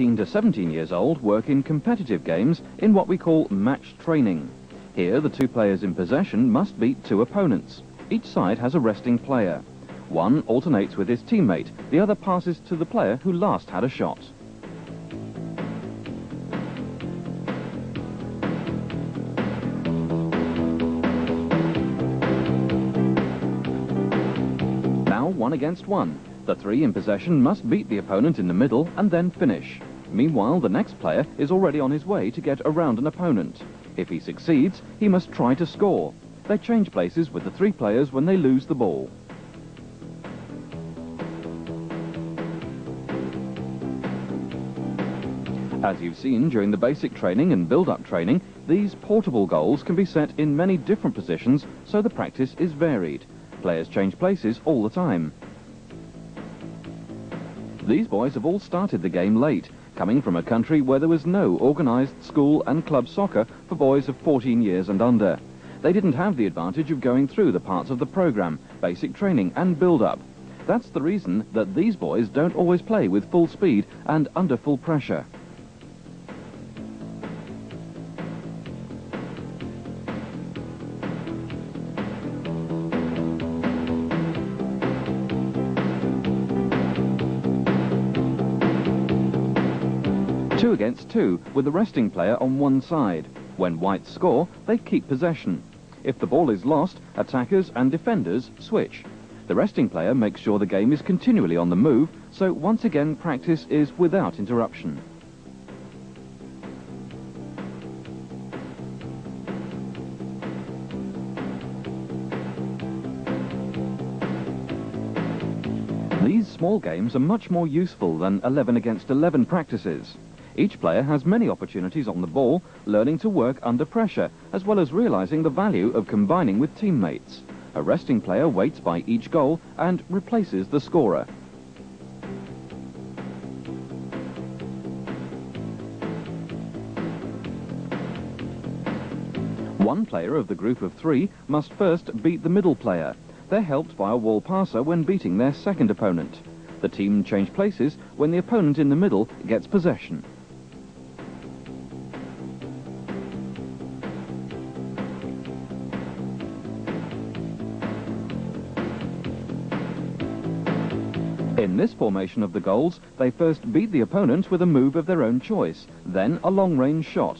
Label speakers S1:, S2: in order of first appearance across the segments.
S1: 14 to 17 years old work in competitive games in what we call match training. Here, the two players in possession must beat two opponents. Each side has a resting player. One alternates with his teammate, the other passes to the player who last had a shot. Now 1 against 1. The three in possession must beat the opponent in the middle and then finish. Meanwhile, the next player is already on his way to get around an opponent. If he succeeds, he must try to score. They change places with the three players when they lose the ball. As you've seen during the basic training and build-up training, these portable goals can be set in many different positions, so the practice is varied. Players change places all the time. These boys have all started the game late, coming from a country where there was no organised school and club soccer for boys of 14 years and under. They didn't have the advantage of going through the parts of the programme, basic training and build-up. That's the reason that these boys don't always play with full speed and under full pressure. Two against two, with the resting player on one side. When whites score, they keep possession. If the ball is lost, attackers and defenders switch. The resting player makes sure the game is continually on the move, so once again practice is without interruption. These small games are much more useful than 11 against 11 practices. Each player has many opportunities on the ball, learning to work under pressure, as well as realising the value of combining with teammates. A resting player waits by each goal and replaces the scorer. One player of the group of three must first beat the middle player. They're helped by a wall passer when beating their second opponent. The team change places when the opponent in the middle gets possession. In this formation of the goals, they first beat the opponent with a move of their own choice, then a long-range shot.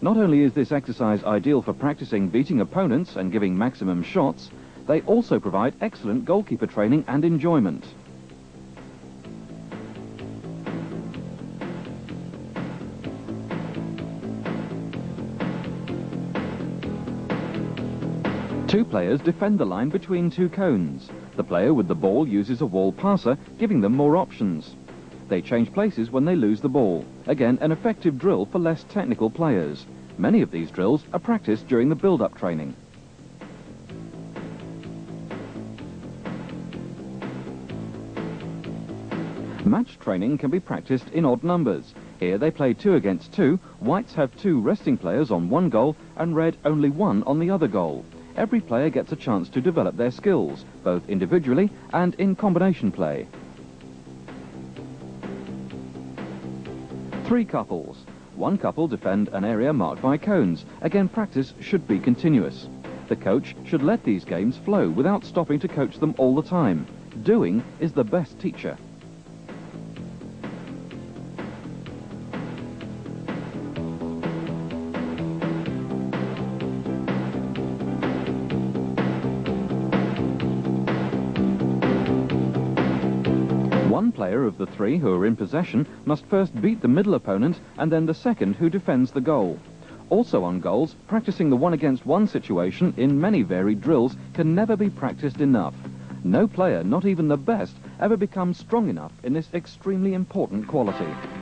S1: Not only is this exercise ideal for practicing beating opponents and giving maximum shots, they also provide excellent goalkeeper training and enjoyment. Two players defend the line between two cones. The player with the ball uses a wall passer, giving them more options. They change places when they lose the ball. Again, an effective drill for less technical players. Many of these drills are practiced during the build-up training. Match training can be practiced in odd numbers. Here they play 2 against 2, whites have 2 resting players on one goal and red only 1 on the other goal. Every player gets a chance to develop their skills, both individually and in combination play. 3 couples. One couple defend an area marked by cones. Again, practice should be continuous. The coach should let these games flow without stopping to coach them all the time. Doing is the best teacher. One player of the 3 who are in possession must first beat the middle opponent and then the second who defends the goal. Also on goals, practicing the 1 against 1 situation in many varied drills can never be practiced enough. No player, not even the best, ever becomes strong enough in this extremely important quality.